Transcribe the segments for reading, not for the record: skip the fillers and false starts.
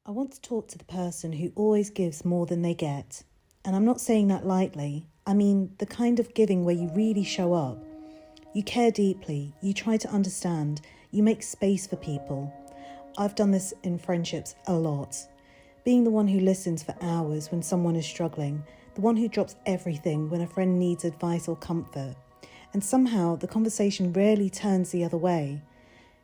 I want to talk to the person who always gives more than they get. And I'm not saying that lightly. I mean the kind of giving where you really show up. You care deeply, you try to understand, you make space for people. I've done this in friendships a lot. Being the one who listens for hours when someone is struggling, the one who drops everything when a friend needs advice or comfort. And somehow the conversation rarely turns the other way.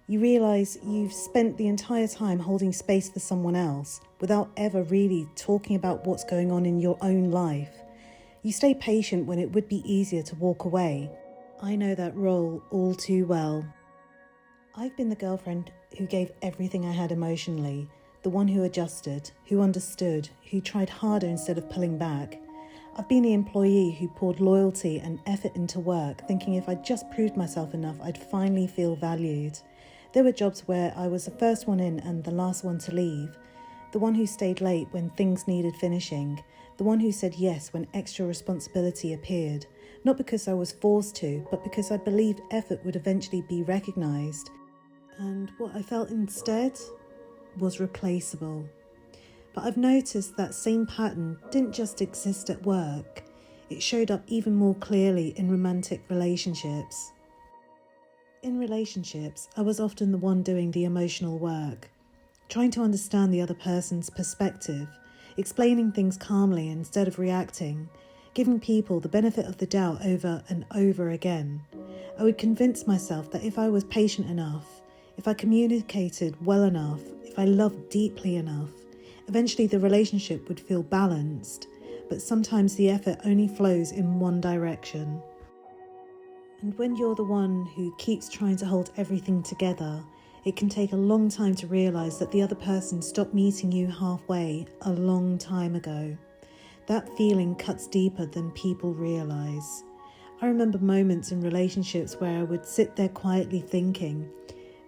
You realise you've spent the entire time holding space for someone else without ever really talking about what's going on in your own life. You stay patient when it would be easier to walk away. I know that role all too well. I've been the girlfriend who gave everything I had emotionally, the one who adjusted, who understood, who tried harder instead of pulling back. I've been the employee who poured loyalty and effort into work, thinking if I just proved myself enough, I'd finally feel valued. There were jobs where I was the first one in and the last one to leave, the one who stayed late when things needed finishing, the one who said yes when extra responsibility appeared, not because I was forced to, but because I believed effort would eventually be recognised. And what I felt instead was replaceable. But I've noticed that same pattern didn't just exist at work. It showed up even more clearly in romantic relationships. In relationships, I was often the one doing the emotional work, trying to understand the other person's perspective, explaining things calmly instead of reacting, giving people the benefit of the doubt over and over again. I would convince myself that if I was patient enough, if I communicated well enough, if I loved deeply enough, eventually the relationship would feel balanced, but sometimes the effort only flows in one direction. And when you're the one who keeps trying to hold everything together, it can take a long time to realise that the other person stopped meeting you halfway a long time ago. That feeling cuts deeper than people realise. I remember moments in relationships where I would sit there quietly thinking,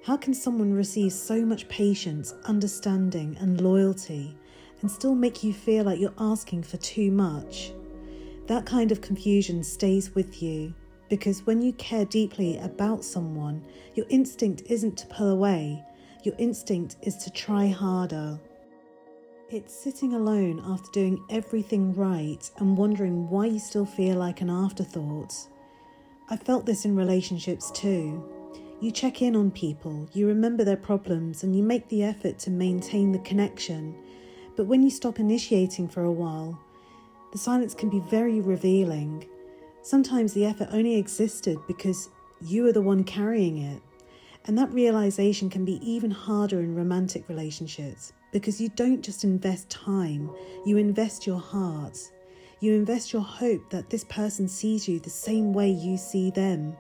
how can someone receive so much patience, understanding and loyalty and still make you feel like you're asking for too much? That kind of confusion stays with you. Because when you care deeply about someone, your instinct isn't to pull away, your instinct is to try harder. It's sitting alone after doing everything right and wondering why you still feel like an afterthought. I felt this in relationships too. You check in on people, you remember their problems and you make the effort to maintain the connection. But when you stop initiating for a while, the silence can be very revealing. Sometimes the effort only existed because you were the one carrying it. And that realization can be even harder in romantic relationships because you don't just invest time, you invest your heart. You invest your hope that this person sees you the same way you see them.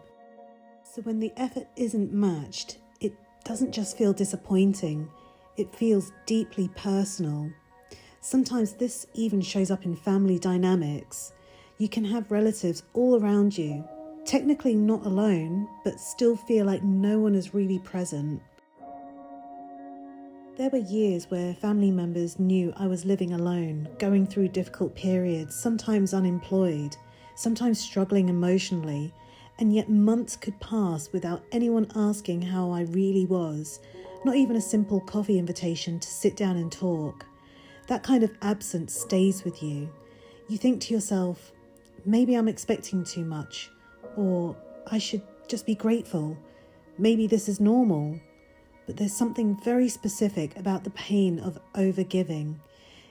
So when the effort isn't matched, it doesn't just feel disappointing, it feels deeply personal. Sometimes this even shows up in family dynamics. You can have relatives all around you, technically not alone, but still feel like no one is really present. There were years where family members knew I was living alone, going through difficult periods, sometimes unemployed, sometimes struggling emotionally, and yet months could pass without anyone asking how I really was, not even a simple coffee invitation to sit down and talk. That kind of absence stays with you. You think to yourself, maybe I'm expecting too much, or I should just be grateful. Maybe this is normal. But there's something very specific about the pain of overgiving.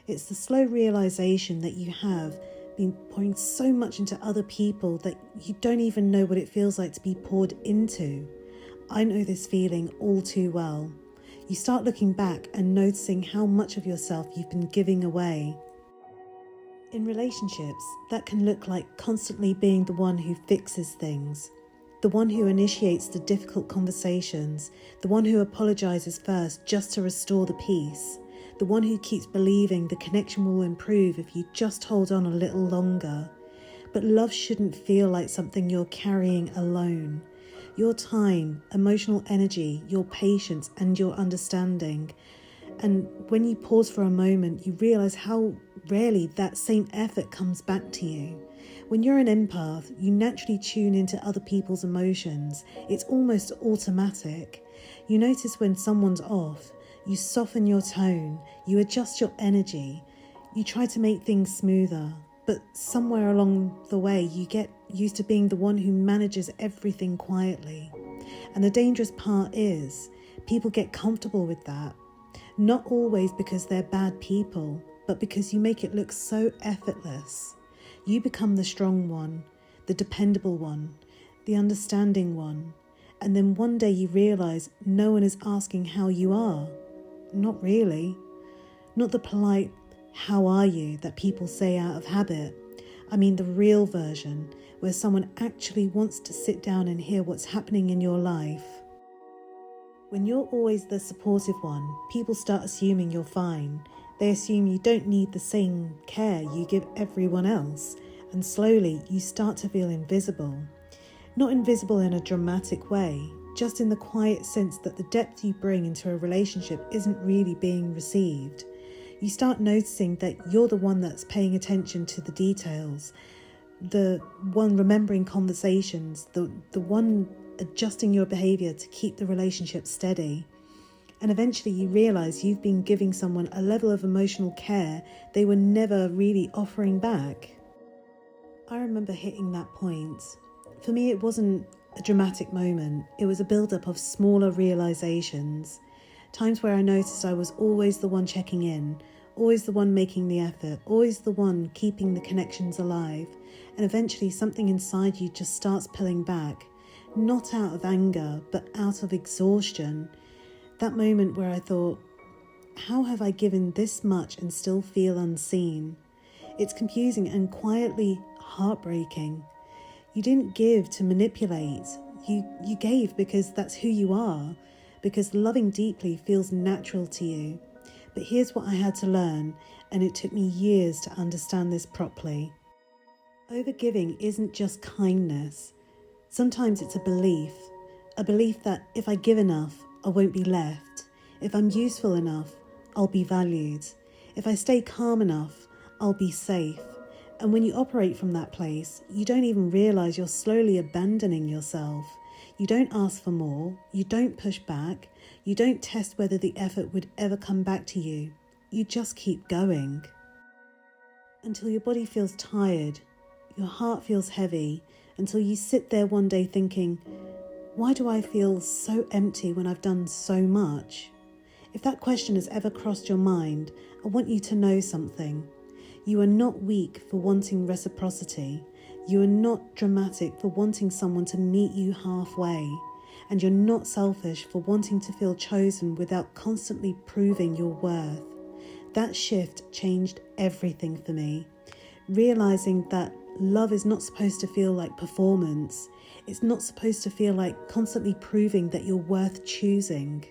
It's the slow realization that you have been pouring so much into other people that you don't even know what it feels like to be poured into. I know this feeling all too well. You start looking back and noticing how much of yourself you've been giving away. In relationships, that can look like constantly being the one who fixes things, the one who initiates the difficult conversations, the one who apologizes first just to restore the peace, the one who keeps believing the connection will improve if you just hold on a little longer. But love shouldn't feel like something you're carrying alone. Your time, emotional energy, your patience and your understanding. And when you pause for a moment, you realize how rarely that same effort comes back to you. When you're an empath, you naturally tune into other people's emotions. It's almost automatic. You notice when someone's off. You soften your tone, you adjust your energy, you try to make things smoother, but somewhere along the way you get used to being the one who manages everything quietly. And the dangerous part is, people get comfortable with that, not always because they're bad people, but because you make it look so effortless. You become the strong one, the dependable one, the understanding one, and then one day you realise no one is asking how you are. Not really. Not the polite, "How are you?" that people say out of habit. I mean the real version, where someone actually wants to sit down and hear what's happening in your life. When you're always the supportive one, people start assuming you're fine. They assume you don't need the same care you give everyone else, and slowly you start to feel invisible. Not invisible in a dramatic way, just in the quiet sense that the depth you bring into a relationship isn't really being received. You start noticing that you're the one that's paying attention to the details, the one remembering conversations, the one adjusting your behaviour to keep the relationship steady. And eventually you realise you've been giving someone a level of emotional care they were never really offering back. I remember hitting that point. For me, it wasn't a dramatic moment. It was a build-up of smaller realisations. Times where I noticed I was always the one checking in, always the one making the effort, always the one keeping the connections alive. And eventually something inside you just starts pulling back, not out of anger, but out of exhaustion. That moment where I thought, how have I given this much and still feel unseen? It's confusing and quietly heartbreaking. You didn't give to manipulate. You gave because that's who you are, because loving deeply feels natural to you. But here's what I had to learn, and it took me years to understand this properly. Overgiving isn't just kindness. Sometimes it's a belief that if I give enough, I won't be left. If I'm useful enough, I'll be valued. If I stay calm enough, I'll be safe. And when you operate from that place, you don't even realise you're slowly abandoning yourself. You don't ask for more, you don't push back, you don't test whether the effort would ever come back to you. You just keep going. Until your body feels tired, your heart feels heavy, until you sit there one day thinking, why do I feel so empty when I've done so much? If that question has ever crossed your mind, I want you to know something. You are not weak for wanting reciprocity. You are not dramatic for wanting someone to meet you halfway. And you're not selfish for wanting to feel chosen without constantly proving your worth. That shift changed everything for me. Realizing that love is not supposed to feel like performance. It's not supposed to feel like constantly proving that you're worth choosing.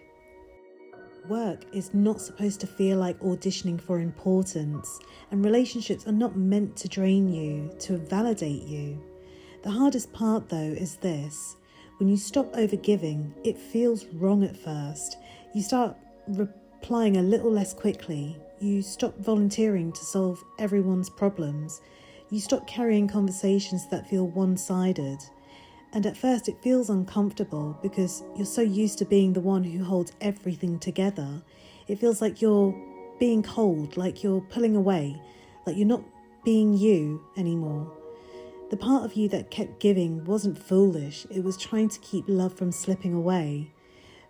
Work is not supposed to feel like auditioning for importance, and relationships are not meant to drain you, to validate you. The hardest part, though, is this. When you stop overgiving, it feels wrong at first. You start replying a little less quickly. You stop volunteering to solve everyone's problems. You stop carrying conversations that feel one-sided. And at first it feels uncomfortable because you're so used to being the one who holds everything together. It feels like you're being cold, like you're pulling away, like you're not being you anymore. The part of you that kept giving wasn't foolish, it was trying to keep love from slipping away.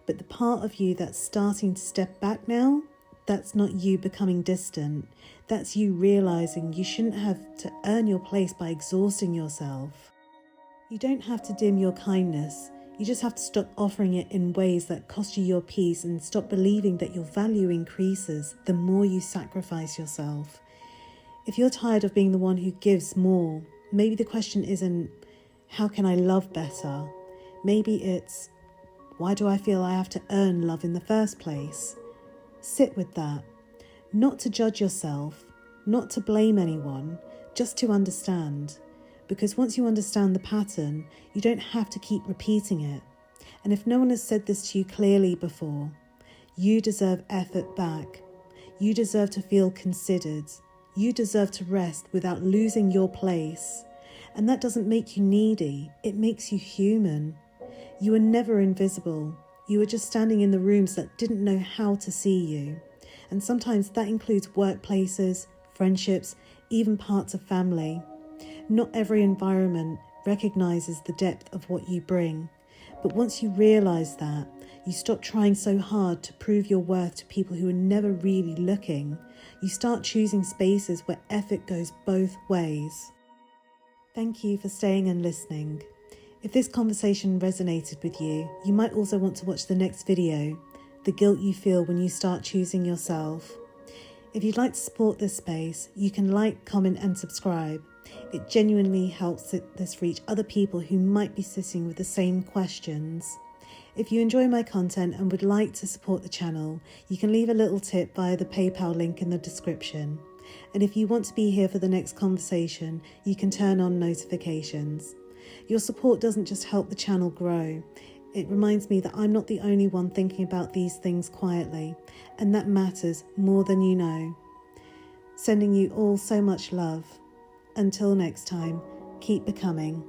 But the part of you that's starting to step back now, that's not you becoming distant. That's you realising you shouldn't have to earn your place by exhausting yourself. You don't have to dim your kindness. You just have to stop offering it in ways that cost you your peace and stop believing that your value increases the more you sacrifice yourself. If you're tired of being the one who gives more, maybe the question isn't, how can I love better? Maybe it's, why do I feel I have to earn love in the first place? Sit with that. Not to judge yourself, not to blame anyone, just to understand. Because once you understand the pattern, you don't have to keep repeating it. And if no one has said this to you clearly before, you deserve effort back. You deserve to feel considered. You deserve to rest without losing your place. And that doesn't make you needy, it makes you human. You are never invisible. You were just standing in the rooms that didn't know how to see you. And sometimes that includes workplaces, friendships, even parts of family. Not every environment recognizes the depth of what you bring. But once you realize that, you stop trying so hard to prove your worth to people who are never really looking. You start choosing spaces where effort goes both ways. Thank you for staying and listening. If this conversation resonated with you, you might also want to watch the next video, The Guilt You Feel When You Start Choosing Yourself. If you'd like to support this space, you can like, comment and subscribe. It genuinely helps this reach other people who might be sitting with the same questions. If you enjoy my content and would like to support the channel, you can leave a little tip via the PayPal link in the description. And if you want to be here for the next conversation, you can turn on notifications. Your support doesn't just help the channel grow. It reminds me that I'm not the only one thinking about these things quietly, and that matters more than you know. Sending you all so much love. Until next time, keep becoming.